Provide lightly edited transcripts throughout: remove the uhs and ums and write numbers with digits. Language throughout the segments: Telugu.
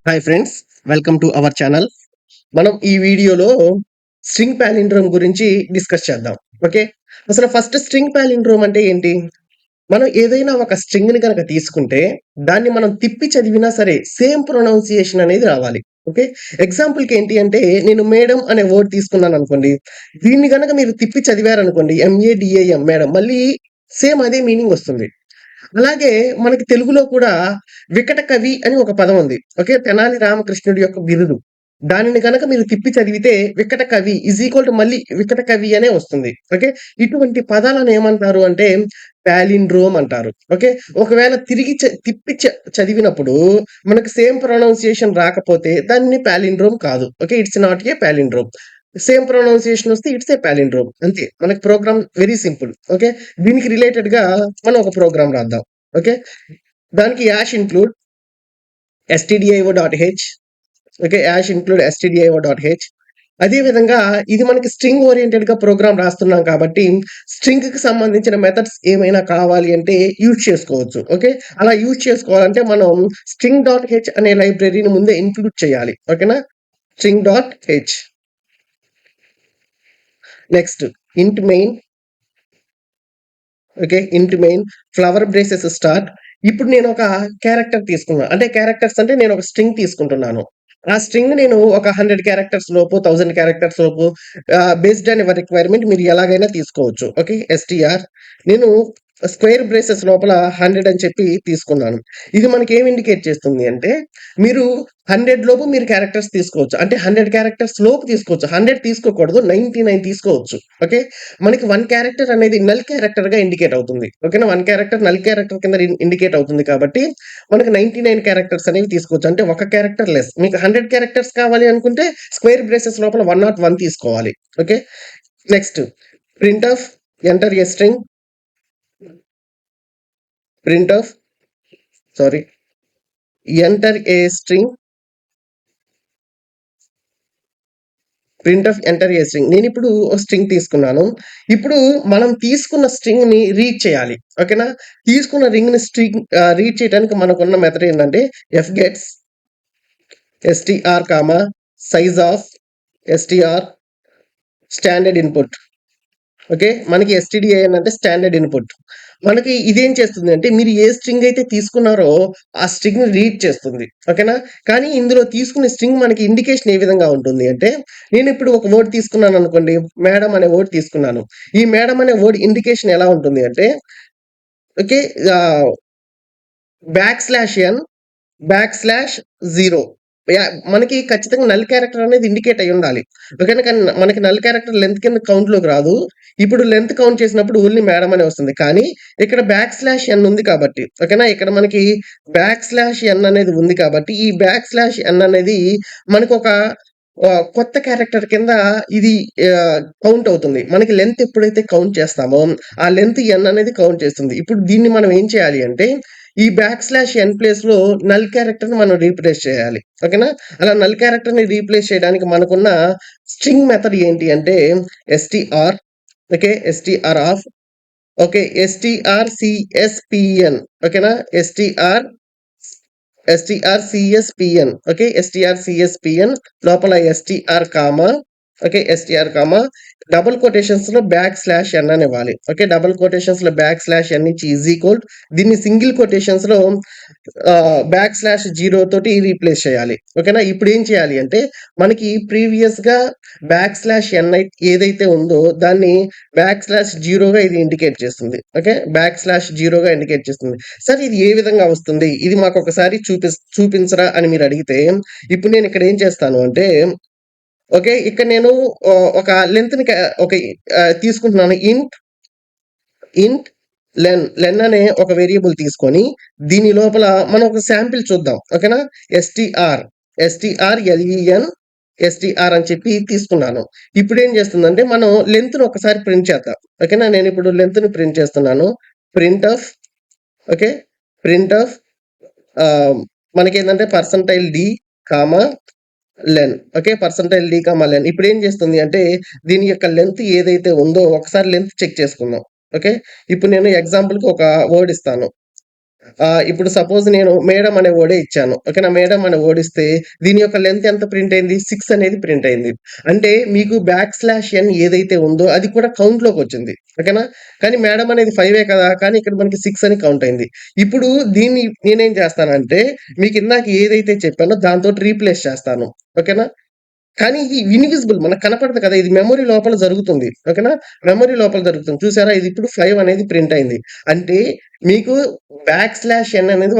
Hi friends, welcome to our channel. మనం ఈ వీడియోలో స్ట్రింగ్ పాలిండ్రోమ్ గురించి డిస్కస్ చేద్దాం. ఓకే, అసలు ఫస్ట్ స్ట్రింగ్ పాలిండ్రోమ్ అంటే ఏంటి? మనం ఏదైనా ఒక స్ట్రింగ్‌ని గనక తీసుకుంటే, దాన్ని మనం తిప్పి చదివినా సరే సేమ్ ప్రొనౌన్సియేషన్ అనేది రావాలి. ఓకే, ఎగ్జాంపుల్‌కి ఏంటి అంటే, నేను మేడమ్ అనే వర్డ్ తీసుకున్నాననుకోండి, దీన్ని గనక మీరు తిప్పి చదివారనుకోండి, ఎంఏడీఏఎం మేడమ్ మళ్ళీ సేమ్ అదే మీనింగ్ వస్తుంది. అలాగే మనకి తెలుగులో కూడా 'వికట కవి' అని ఒక పదం ఉంది. ఓకే. తెనాలి రామకృష్ణుడి యొక్క బిరుదు. దానిని గనక మీరు తిప్పి చదివితే 'వికట కవి' మళ్ళీ 'వికట కవి' అనే వస్తుంది. ఓకే. ఇటువంటి పదాలను ఏమంటారు అంటే పాలిండ్రోమ్ అంటారు. ఓకే. ఒకవేళ తిరిగి తిప్పి చదివినప్పుడు మనకు సేమ్ ప్రొనౌన్సియేషన్ రాకపోతే దాన్ని పాలిండ్రోమ్ కాదు. Okay. It's not a palindrome. Same pronunciation వస్తే ఇట్స్ ఏ పాలిండ్రోమ్ అంతే. మనకి ప్రోగ్రామ్ వెరీ సింపుల్. ఓకే. దీనికి రిలేటెడ్‌గా మనం ఒక ప్రోగ్రామ్ రాద్దాం. ఓకే. దానికి stdio.h. ఓకే. stdio.h. అదే విధంగా ఇది మనకి స్ట్రింగ్ ఓరియెంటెడ్‌గా ప్రోగ్రామ్ రాస్తున్నాం కాబట్టి స్ట్రింగ్‌కి సంబంధించిన మెథడ్స్ ఏమైనా కావాలి అంటే యూజ్ చేసుకోవచ్చు. ఓకే. అలా యూజ్ చేసుకోవాలంటే మనం string.h అనే లైబ్రరీని ముందే ఇంక్లూడ్ చేయాలి. ఓకేనా? string.h. నెక్స్ట్ ఇంట్ మెయిన్. ఓకే. ఇంట్ మెయిన్ ఫ్లవర్ బ్రేసెస్ స్టార్ట్. ఇప్పుడు నేను ఒక క్యారెక్టర్ తీసుకున్నా. అంటే క్యారెక్టర్స్ అంటే నేను ఒక స్ట్రింగ్ తీసుకుంటున్నాను. ఆ స్ట్రింగ్ నేను ఒక 100 క్యారెక్టర్స్ లోపు, 1000 క్యారెక్టర్స్ లోపు బేస్డ్ ఆన్ యువర్ రిక్వైర్మెంట్ మీరు ఎలాగైనా తీసుకోవచ్చు. ఓకే. ఎస్‌టిఆర్ నేను స్క్వేర్ బ్రేసెస్ లోపల 100 అని చెప్పి తీసుకున్నాను. ఇది మనకేం ఇండికేట్ చేస్తుంది అంటే మీరు 100 లోపు మీరు క్యారెక్టర్స్ తీసుకోవచ్చు. అంటే 100 క్యారెక్టర్స్ లోపు తీసుకోవచ్చు. 100 తీసుకోకూడదు. 99 తీసుకోవచ్చు. ఓకే. మనకి 1 క్యారెక్టర్ అనేది నల్ క్యారెక్టర్‌గా ఇండికేట్ అవుతుంది. ఓకేనా? 1 క్యారెక్టర్ నల్ క్యారెక్టర్ కింద ఇండికేట్ అవుతుంది కాబట్టి, మనకి 99 క్యారెక్టర్స్ అనేవి తీసుకోవచ్చు. అంటే ఒక క్యారెక్టర్ లెస్. మీకు 100 క్యారెక్టర్స్ కావాలి అనుకుంటే స్క్వేర్ బ్రేసెస్ లోపల 101 తీసుకోవాలి. Okay. Next printf enter a string. Printf sorry enter a string. Enter a string. నేనిప్పుడు ఒక స్ట్రింగ్ తీసుకున్నాను. ఇప్పుడు మనం తీసుకున్న స్ట్రింగ్‌ని రీడ్ చేయాలి. ఓకేనా? తీసుకున్న రీడ్ చేయడానికి మనకున్న మెథడ్ ఏంటంటే fgets str, size of str standard input. Okay. మనకి ఎస్టీడీఐఎన్ అంటే స్టాండర్డ్ ఇన్‌పుట్. మనకి ఇదేం చేస్తుంది అంటే మీరు ఏ స్ట్రింగ్ అయితే తీసుకున్నారో ఆ స్ట్రింగ్‌ని రీడ్ చేస్తుంది. ఓకేనా? కానీ ఇందులో తీసుకున్న స్ట్రింగ్ మనకి ఇండికేషన్ ఏ విధంగా ఉంటుంది అంటే నేనిప్పుడు ఒక వర్డ్ తీసుకున్నాననుకోండి. మేడమ్ అనే వర్డ్ తీసుకున్నాను. ఈ మేడమ్ అనే వర్డ్ ఇండికేషన్ ఎలా ఉంటుంది అంటే ఓకే. ఆహ్, \n/0 మనకి ఖచ్చితంగా నల్ క్యారెక్టర్ అనేది ఇండికేట్ అయ్యుండాలి. ఓకేనా? కానీ మనకి నల్ క్యారెక్టర్ లెంత్ కింద కౌంట్‌లోకి రాదు. ఇప్పుడు లెంత్ కౌంట్ చేసినప్పుడు ఓన్లీ మేడమ్ అనే వస్తుంది. కానీ ఇక్కడ \n ఉంది కాబట్టి ఓకేనా? ఇక్కడ మనకి \n అనేది ఉంది కాబట్టి ఈ \n అనేది మనకొక కొత్త క్యారెక్టర్ కింద ఇది కౌంట్ అవుతుంది. మనకి లెంత్ ఎప్పుడైతే కౌంట్ చేస్తామో ఆ లెంత్ n అనేది కౌంట్ చేస్తుంది. ఇప్పుడు దీన్ని మనం ఏం చేయాలి అంటే ఈ \n ప్లేస్‌లో నల్ క్యారెక్టర్‌ని మనం రీప్లేస్ చేయాలి. ఓకేనా? అలా నల్ క్యారెక్టర్‌ని రీప్లేస్ చేయడానికి మనకున్న స్ట్రింగ్ మెథడ్ ఏంటి అంటే str. Okay. str of. Okay. strcspn. ఓకేనా? strcspn. ఓకే. strcspn లోపల ఓకే. డబుల్ కొటేషన్స్‌లో \n అని ఇవ్వాలి. ఓకే. డబుల్ కొటేషన్స్‌లో \n ఇచ్చి దీన్ని సింగిల్ కొటేషన్స్‌లో \0 తోటి రీప్లేస్ చేయాలి. ఓకేనా? ఇప్పుడు ఏం చేయాలి అంటే మనకి ప్రీవియస్‌గా \n ఏదైతే ఉందో దాన్ని \0గా ఇది ఇండికేట్ చేస్తుంది. ఓకే. \0గా ఇండికేట్ చేస్తుంది. సార్ ఇది ఏ విధంగా వస్తుంది? ఇది మాకొకసారి చూపించరా అని మీరడిగితే, ఇప్పుడు నేనిక్కడ ఏం చేస్తాను అంటే, ఓకే. ఇక్కడ నేను ఒక లెంగ్త్‌ని ఒక తీసుకుంటున్నాను. ఇంట్ లెన్ అనే ఒక వేరియబుల్ తీసుకొని, దీని లోపల మనం ఒక శాంపిల్ చూద్దాం. ఓకేనా? స్ట్ర్‌లెన్ అని చెప్పి తీసుకున్నాను. ఇప్పుడేం చేస్తుందంటే, మనం లెంగ్త్‌ని ఒకసారి ప్రింట్ చేద్దాం. ఓకేనా? నేనిప్పుడు లెంగ్త్‌ని ప్రింట్ చేస్తున్నాను. ప్రింట్‌ఎఫ్. ఓకే. ప్రింట్‌ఎఫ్ ఆహ్, మనకేందంటే %d, లెన్. ఓకే. %d, లెన్. ఇప్పుడేం చేస్తుంది అంటే దీని యొక్క లెంత్ ఏదైతే ఉందో ఒకసారి లెంత్ చెక్ చేసుకుందాం. ఓకే. ఇప్పుడు నేను ఎగ్జాంపుల్‌కి ఒక వర్డ్ ఇస్తాను. ఇప్పుడు సపోజ్ నేను మేడం అనే వర్డే ఇచ్చాను. ఓకేనా? మేడం అనే వర్డ్ ఇస్తే దీని యొక్క లెంత్ ఎంత ప్రింట్ అయింది? 6 అనేది ప్రింట్ అయింది. అంటే మీకు బ్యాక్/n ఏదైతే ఉందో అది కూడా కౌంట్‌లోకొచ్చింది. ఓకేనా? కానీ మేడం అనేది 5 కదా! కానీ ఇక్కడ మనకి 6 అని కౌంట్ అయింది. ఇప్పుడు దీన్ని నేనేం చేస్తానంటే మీకు ఇందాక ఏదైతే చెప్పానో దాంతోటి రీప్లేస్ చేస్తాను. ఓకేనా? కానీ ఇది ఇన్విజిబుల్ మనకు కనపడదు కదా! ఇది మెమరీ లోపల జరుగుతుంది. ఓకేనా? మెమరీ లోపల జరుగుతుంది. చూసారా? ఇది ఇప్పుడు 5 అనేది ప్రింట్ అయింది. అంటే మీకు బ్యాక్/n అనేది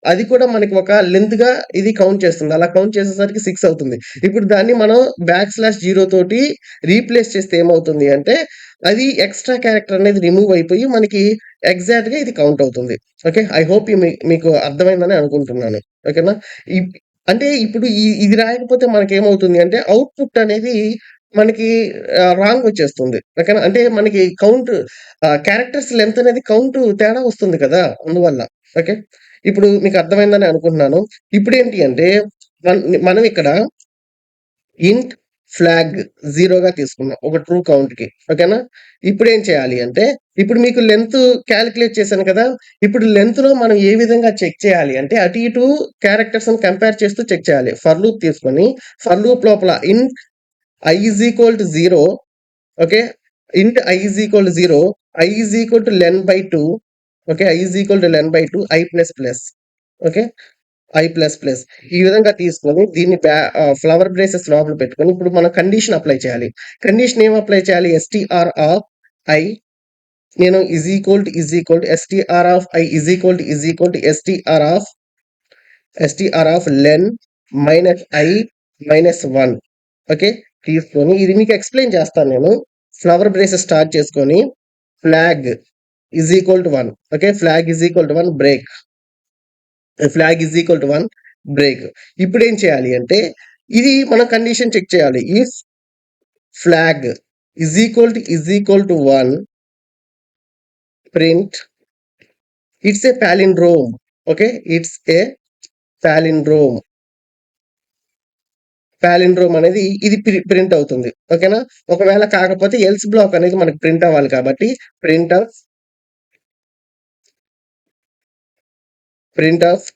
అది కూడా మనకి ఒక లెంత్‌గా ఇది కౌంట్ చేస్తుంది. అలా కౌంట్ చేసేసరికి 6 అవుతుంది. ఇప్పుడు దాన్ని మనం బ్యాక్/0 తోటి రీప్లేస్ చేస్తే ఏమవుతుంది అంటే, అది ఎక్స్‌ట్రా క్యారెక్టర్ అనేది రిమూవ్ అయిపోయి మనకి ఎగ్జాక్ట్‌గా ఇది కౌంట్ అవుతుంది. ఓకే. ఐ హోప్ మీకు అర్థమైందని అనుకుంటున్నాను. ఓకేనా? ఇప్ అంటే ఇప్పుడు ఇది రాయకపోతే మనకేమవుతుంది అంటే అవుట్‌పుట్ అనేది మనకి రాంగ్ వచ్చేస్తుంది. ఓకేనా? అంటే మనకి క్యారెక్టర్స్ లెంత్ అనేది తేడా వస్తుంది కదా! అందువల్ల. ఓకే. ఇప్పుడు మీకు అర్థమైందని అనుకుంటున్నాను. ఇప్పుడేంటి అంటే మనం ఇక్కడ ఇంట్ ఫ్లాగ్ 0గా తీసుకున్నాం. ఒక ట్రూ కౌంట్‌కి. ఓకేనా? ఇప్పుడేం చేయాలి అంటే, ఇప్పుడు మీకు లెంత్ కాలిక్యులేట్ చేశాను కదా! ఇప్పుడు లెంత్‌లో మనం ఏ విధంగా చెక్ చేయాలి అంటే, అటు ఇటు క్యారెక్టర్స్‌ని కంపేర్ చేస్తూ చెక్ చేయాలి. ఫర్ లూప్ తీసుకొని, ఫర్ లూప్ లోపల int i is equal to 0 okay. Int i is equal to 0 i is equal to len okay. i is equal to len i plus plus okay. i++ ఈ విధంగా తీసుకొని దీన్ని ఫ్లవర్ బ్రేసెస్ లోపల పెట్టుకొని ఇప్పుడు మనం కండిషన్ అప్లై చేయాలి. కండిషన్ ఏం అప్లై చేయాలి? ఎస్‌టిఆర్ ఆఫ్ ఐ నేను STR of I STR of len -i -1 okay. తీసుకొని ఇది మీకు ఎక్స్‌ప్లెయిన్ చేస్తాను నేను. ఫ్లవర్ బ్రేసెస్ స్టార్ట్ చేసుకొని flag 1 okay. Flag 1 break. Flag 1 break. ఇప్పుడేం చేయాలి అంటే, ఇది మనం కండిషన్ చెక్ చేయాలి. If flag == 1 print it's a palindrome. Okay. It's a palindrome. Palindrome అనేది ఇది ప్రింట్ అవుతుంది. ఓకేనా? ఒకవేళ కాకపోతే ఎల్స్ బ్లాక్ అనేది మనకు ప్రింట్ అవ్వాలి కాబట్టి print of print of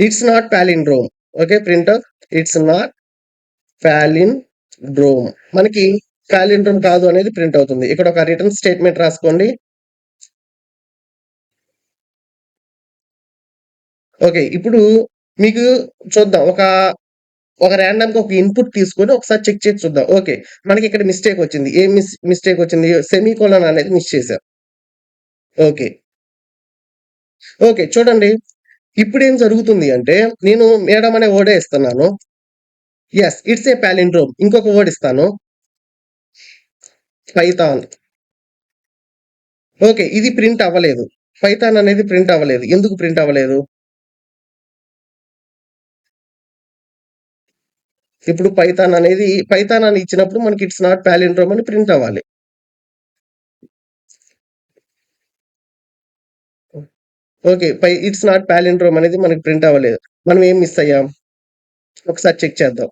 it's not palindrome. Okay. Print of it's not palindrome. మనకి పాలిండ్రోమ్ కాదు అనేది ప్రింట్ అవుతుంది. ఇక్కడ ఒక రిటర్న్ స్టేట్మెంట్ రాసుకోండి. ఓకే. ఇప్పుడు మీకు చూద్దాం. ఒక రాండమ్‌గా ఒక ఇన్‌పుట్ తీసుకొని ఒకసారి చెక్ చేసి చూద్దాం. ఓకే. మనకిక్కడ మిస్టేక్ వచ్చింది. ఏం మిస్టేక్ వచ్చింది? సెమీకోలన్ అనేది మిస్ చేశాం. ఓకే. ఓకే. చూడండి. ఇప్పుడేం జరుగుతుంది అంటే, నేను మేడం అనే వర్డే ఇస్తున్నాను. యెస్. It's a palindrome. ఇంకొక వర్డ్ ఇస్తాను. పైథాన్. ఓకే. ఇది ప్రింట్ అవ్వలేదు. పైథాన్ అనేది ప్రింట్ అవ్వలేదు. ఎందుకు ప్రింట్ అవ్వలేదు? ఇప్పుడు పైథాన్ అని ఇచ్చినప్పుడు మనకి ఇట్స్ నాట్ పాలిండ్రోమ్ అని ప్రింట్ అవ్వాలి. ఓకే. ఇట్స్ నాట్ పాలిండ్రోమ్ అనేది మనకి ప్రింట్ అవ్వలేదు. మనం ఏం మిస్ అయ్యాం? ఒకసారి చెక్ చేద్దాం.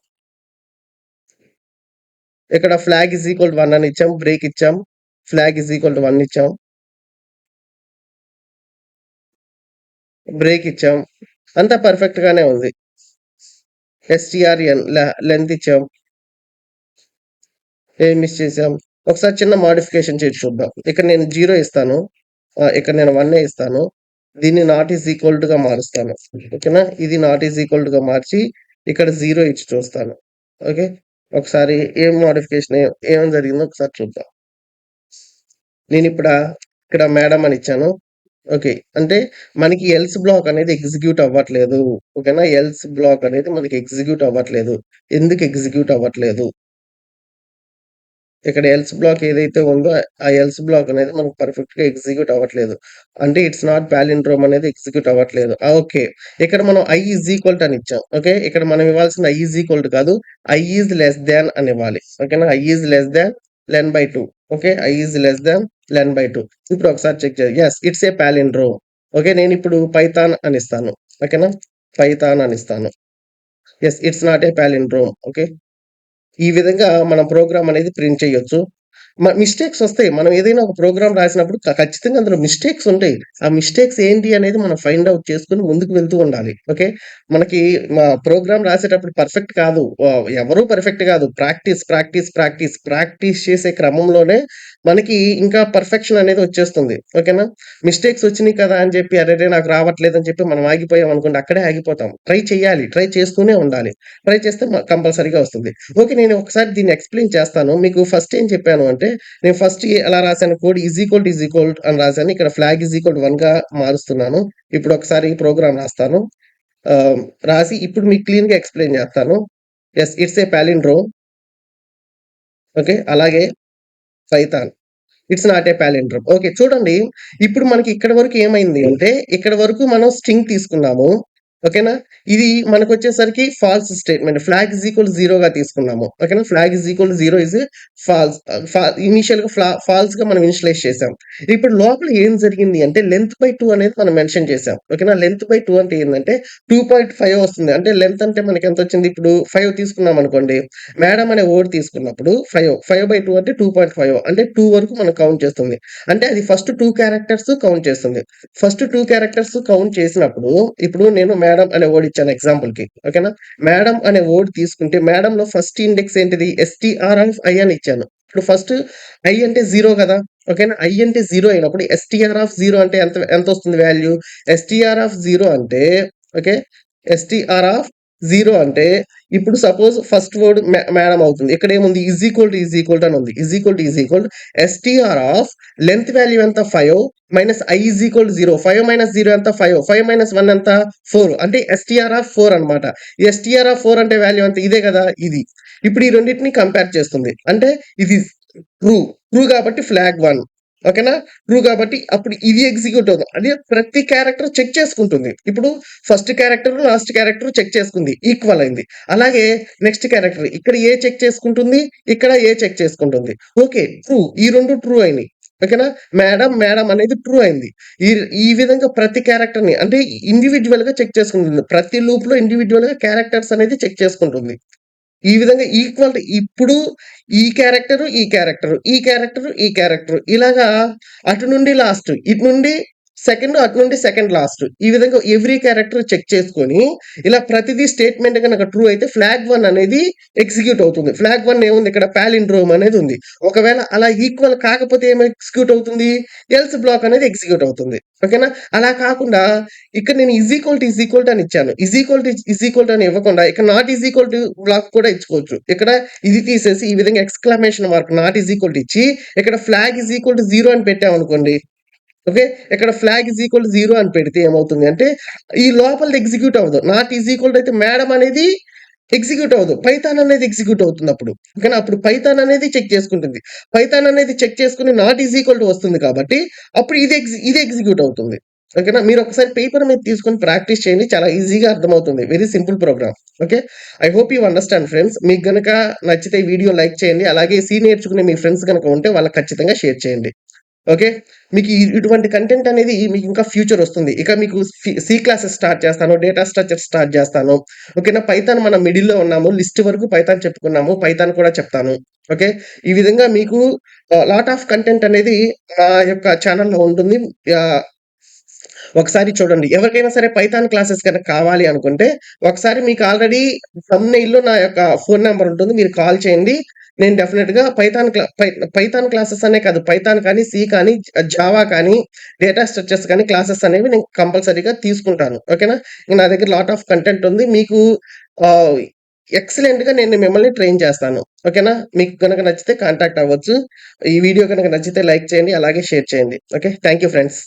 ఇక్కడ ఫ్లాగ్ = 1 అని ఇచ్చాం. బ్రేక్ ఇచ్చాం. ఫ్లాగ్ = 1 ఇచ్చాం. బ్రేక్ ఇచ్చాం. అంతా పర్ఫెక్ట్ గానే ఉంది. ఎస్‌టిఆర్‌ఎన్ లెంత్ ఇచ్చాం. ఏం మిస్ చేసాం? ఒకసారి చిన్న మోడిఫికేషన్ చేసి చూద్దాం. ఇక్కడ నేను 0 ఇస్తాను. ఇక్కడ నేను 1 ఇస్తాను. దీన్ని నాట్ ఈజ్ ఈక్వల్ టుగా మారుస్తాను. ఓకేనా? ఇది నాట్ ఈజ్ ఈక్వల్ టుగా మార్చి ఇక్కడ 0 ఇచ్చి చూస్తాను. ఓకే. ఒకసారి ఏం మోడిఫికేషన్ ఏం జరిగిందో ఒకసారి చూద్దాం. ఇక్కడ మేడం అని ఇచ్చాను. ఓకే. అంటే మనకి ఎల్స్ బ్లాక్ అనేది ఎగ్జిక్యూట్ అవ్వట్లేదు. ఓకేనా? ఎల్స్ బ్లాక్ అనేది మనకి ఎగ్జిక్యూట్ అవ్వట్లేదు. ఎందుకు ఎగ్జిక్యూట్ అవ్వట్లేదు? ఇక్కడ ఎల్స్ బ్లాక్ ఏదైతే ఉందో ఆ ఎల్స్ బ్లాక్ అనేది మనకు పర్ఫెక్ట్‌గా ఎగ్జిక్యూట్ అవ్వట్లేదు. అంటే ఇట్స్ నాట్ పాలిండ్రోమ్ అనేది ఎగ్జిక్యూట్ అవ్వట్లేదు. ఓకే. ఇక్కడ మనం i ఈజ్ ఈక్వల్ టు అని ఇచ్చాం. ఓకే. ఇక్కడ మనం ఇవ్వాల్సింది i ఈజ్ ఈక్వల్ టు కాదు. i ఈజ్ లెస్ థాన్ అని ఇవ్వాలి. ఓకేనా? i is less than len okay. i is less than len ఇప్పుడు ఒకసారి చెక్ చేయండి. Yes. It's a palindrome. Okay. నేనిప్పుడు పైథాన్ అని ఇస్తాను. ఓకేనా? పైథాన్ అని ఇస్తాను. Yes. It's not a palindrome. Okay. ఈ విధంగా మనం ప్రోగ్రామ్ అనేది ప్రింట్ చేయొచ్చు. మిస్టేక్స్ వస్తాయి. మనం ఏదైనా ఒక ప్రోగ్రామ్ రాసినప్పుడు ఖచ్చితంగా అందులో మిస్టేక్స్ ఉంటాయి. ఆ మిస్టేక్స్ ఏంటి అనేది మనం ఫైండ్ ఔట్ చేసుకొని ముందుకు వెళ్తూ ఉండాలి. ఓకే. మనకి ప్రోగ్రామ్ రాసేటప్పుడు పర్ఫెక్ట్ కాదు. ఎవరు పర్ఫెక్ట్ కాదు. ప్రాక్టీస్, ప్రాక్టీస్, ప్రాక్టీస్, ప్రాక్టీస్ చేసే క్రమంలోనే మనకి ఇంకా పర్ఫెక్షన్ అనేది వచ్చేస్తుంది. ఓకేనా? మిస్టేక్స్ వచ్చినాయి కదా అని చెప్పి అరెరే! నాకు రావట్లేదని చెప్పి మనం ఆగిపోయామనుకోండి అక్కడే ఆగిపోతాం. ట్రై చేయాలి. ట్రై చేస్తూనే ఉండాలి. ట్రై చేస్తే కంపల్సరీగా వస్తుంది. ఓకే. నేను ఒకసారి దీన్ని ఎక్స్‌ప్లెయిన్ చేస్తాను. మీకు ఫస్ట్ ఏం చెప్పాను అంటే, నేను ఫస్ట్ ఎలా రాసాను కోడ్ ఈజ్ ఈక్వల్ అని రాసాను. ఇక్కడ ఫ్లాగ్ ఈజ్ ఈక్వల్ 1గా మారుస్తున్నాను. ఇప్పుడు ఒకసారి ప్రోగ్రామ్ రాస్తాను. ఆహ్, రాసి ఇప్పుడు మీకు క్లీన్‌గా ఎక్స్‌ప్లెయిన్ చేస్తాను. Yes. It's a palindrome. Okay. అలాగే Python. It's not a palindrome. Okay. చూడండి. ఇప్పుడు మనకి ఇక్కడి వరకు ఏమైంది అంటే, ఇక్కడి వరకు మనం స్ట్రింగ్ తీసుకున్నాము. ఓకేనా? ఇది మనకొచ్చేసరికి false statement. Flag is equal 0గా తీసుకున్నాము. ఓకేనా? Flag is equal 0 is false. ఇనీషియల్‌గా ఫాల్స్‌గా మనం ఇనిషియలైజ్ చేసాం. ఇప్పుడు లోపల ఏం జరిగింది అంటే లెంత్ బై 2 అనేది మనం మెన్షన్ చేసాం. ఓకేనా? లెంత్ బై 2 అంటే ఏందంటే 2.5 వస్తుంది. అంటే లెంత్ అంటే మనకెంతొచ్చింది ఇప్పుడు 5 తీసుకున్నామనుకోండి. మేడమ్ అనే వర్డ్ తీసుకున్నప్పుడు 5, 5/2 అంటే 2.5 అంటే 2 వరకు మనం కౌంట్ చేస్తుంది. అంటే అది ఫస్ట్ 2 క్యారెక్టర్స్ కౌంట్ చేస్తుంది. ఫస్ట్ 2 క్యారెక్టర్స్ కౌంట్ చేసినప్పుడు, ఇప్పుడు నేను మేడమ్ అనే వర్డ్ ఇచ్చాను ఎగ్జాంపుల్‌కి. ఓకేనా? మేడమ్ అనే వర్డ్ తీసుకుంటే మేడమ్‌లో ఫస్ట్ ఇండెక్స్ ఏంటిది? ఎస్‌టిఆర్ ఆఫ్ ఐ అని ఇచ్చాను. ఇప్పుడు ఫస్ట్ ఐ అంటే 0 కదా! ఓకేనా? ఐ అంటే 0 అయినప్పుడు ఎస్‌టిఆర్ ఆఫ్ 0 అంటే ఎంతొస్తుంది వాల్యూ? ఎస్‌టిఆర్ ఆఫ్ 0 అంటే ఓకే. ఎస్‌టిఆర్ ఆఫ్ 0 అంటే ఇప్పుడు సపోజ్ ఫస్ట్ వర్డ్ మేడమ్ అవుతుంది. ఇక్కడేముంది ఈజ్ ఈక్వల్ టు అని ఉంది. Is equal to STR of length value ఎంత 5 minus I is equal to 0. 5 minus 0 ఎంత 5. 5 మైనస్ 1 ఎంత 4. అంటే ఎస్‌టిఆర్ ఆఫ్ 4 అన్నమాట. ఎస్‌టిఆర్ ఆఫ్ 4 అంటే వాల్యూ ఎంత? ఇదే కదా! ఇది. ఇప్పుడు ఈ రెండిటిని కంపేర్ చేస్తుంది. అంటే ఇది ట్రూ. ట్రూ కాబట్టి ఫ్లాగ్ 1. ఓకేనా? ట్రూ కాబట్టి అప్పుడు ఇది ఎగ్జిక్యూట్ అవుతుంది. అంటే ప్రతి క్యారెక్టర్ చెక్ చేసుకుంటుంది. ఇప్పుడు first character, last character check చేసుకుంది. ఈక్వల్ అయింది. అలాగే నెక్స్ట్ క్యారెక్టర్ ఇక్కడ ఏ చెక్ చేసుకుంటుంది. ఇక్కడ ఏ చెక్ చేసుకుంటుంది. ఓకే. ట్రూ. ఈ 2 ట్రూ అయినాయి. ఓకేనా? మేడమ్ అనేది ట్రూ అయింది. ఈ ఈ విధంగా ప్రతి క్యారెక్టర్‌ని అంటే ఇండివిడ్యుయల్‌గా చెక్ చేసుకుంటుంది. ప్రతి లూప్‌లో ఇండివిడ్యుయల్‌గా క్యారెక్టర్స్ అనేది చెక్ చేసుకుంటుంది. ఈ విధంగా ఈక్వాలిటీ ఇప్పుడు ఈ క్యారెక్టరు, ఈ క్యారెక్టరు, ఈ క్యారెక్టరు, ఈ క్యారెక్టరు ఇలాగా అటు నుండి లాస్ట్, ఇటు నుండి సెకండ్, అటు నుండి సెకండ్ లాస్ట్. ఈ విధంగా ఎవ్రీ క్యారెక్టర్ చెక్ చేసుకొని ఇలా ప్రతిదీ స్టేట్‌మెంట్ గనక ట్రూ అయితే ఫ్లాగ్ 1 అనేది ఎగ్జిక్యూట్ అవుతుంది. ఫ్లాగ్ 1 ఏముంది ఇక్కడ పాలిండ్రోమ్ అనేది ఉంది. ఒకవేళ అలా ఈక్వల్ కాకపోతే ఏమి ఎగ్జిక్యూట్ అవుతుంది? ఎల్స్ బ్లాక్ అనేది ఎగ్జిక్యూట్ అవుతుంది. ఓకేనా? అలా కాకుండా ఇక్కడ నేను ఈజ్ ఈక్వల్ టు అని ఇచ్చాను. ఈజ్ ఈక్వల్ టు అని ఇవ్వకుండా ఇక్కడ not is equal to block కూడా ఇచ్చుకోవచ్చు. ఇక్కడ ఇది తీసేసి ఈ విధంగా exclamation mark not is equal to ఇచ్చి ఇక్కడ ఫ్లాగ్ ఈజ్ ఈక్వల్ టు 0 అని పెట్టామనుకోండి. ఓకే. ఇక్కడ ఫ్లాగ్ ఈజ్ ఈక్వల్ టు 0 అని పెడితే ఏమవుతుంది అంటే ఈ లోపలిది ఎగ్జిక్యూట్ అవ్వదు. నాట్ ఈజ్ ఈక్వల్ టు అయితే మేడమ్ అనేది ఎగ్జిక్యూట్ అవ్వదు. పైథాన్ అనేది ఎగ్జిక్యూట్ అవుతుందప్పుడు. ఓకేనా? అప్పుడు పైథాన్ అనేది చెక్ చేసుకుంటుంది. పైథాన్ అనేది చెక్ చేసుకొని నాట్ ఈజ్ ఈక్వల్ టు వస్తుంది కాబట్టి అప్పుడు ఇది ఎగ్జిక్యూట్ అవుతుంది. ఓకేనా? మీరొకసారి పేపర్ మీద తీసుకొని ప్రాక్టీస్ చేయండి. చాలా ఈజీగా అర్థమవుతుంది. Very simple program. Okay. I hope you understand friends. మీకు గనక నచ్చితే ఈ వీడియో లైక్ చేయండి. అలాగే నేర్చుకునే మీ ఫ్రెండ్స్ గనక ఉంటే వాళ్ళకి ఖచ్చితంగా షేర్ చేయండి. ఓకే. మీకు ఇటువంటి కంటెంట్ అనేది మీకు ఇంకా ఫ్యూచర్ వస్తుంది. ఇక మీకు సి క్లాసెస్ స్టార్ట్ చేస్తాను. డేటా స్ట్రక్చర్ స్టార్ట్ చేస్తాను. ఓకేనా. పైథాన్ మనం మిడిల్‌లో ఉన్నాము. లిస్ట్ వరకు పైథాన్ చెప్పుకున్నాము. పైథాన్ కూడా చెప్తాను. ఓకే. ఈ విధంగా మీకు లాట్ ఆఫ్ కంటెంట్ అనేది నా యొక్క ఛానెల్‌లో ఉంటుంది. ఆహ్, ఒకసారి చూడండి. ఎవరికైనా సరే పైథాన్ క్లాసెస్ గనక కావాలి అనుకుంటే ఒకసారి మీకు ఆల్రెడీ థంబ్‌నెయిల్‌లో నా యొక్క ఫోను నంబర్ ఉంటుంది. మీరు కాల్ చేయండి. నేను డెఫినిట్‌గా పైథాన్ క్లాసెస్ అనే కాదు. పైథాన్ కానీ, సి కానీ, జావా కానీ, డేటా స్ట్రక్చర్స్ కానీ క్లాసెస్ అనేవి నేను కంపల్సరీగా తీసుకుంటాను. ఓకేనా? నా దగ్గర లాట్ ఆఫ్ కంటెంట్ ఉంది. మీకు ఆహ్, ఎక్సలెంట్‌గా నేను మిమ్మల్ని ట్రైన్ చేస్తాను. ఓకేనా? మీకు గనక నచ్చితే కాంటాక్ట్ అవ్వచ్చు. ఈ వీడియో గనక నచ్చితే లైక్ చేయండి. అలాగే షేర్ చేయండి. ఓకే. Thank you friends.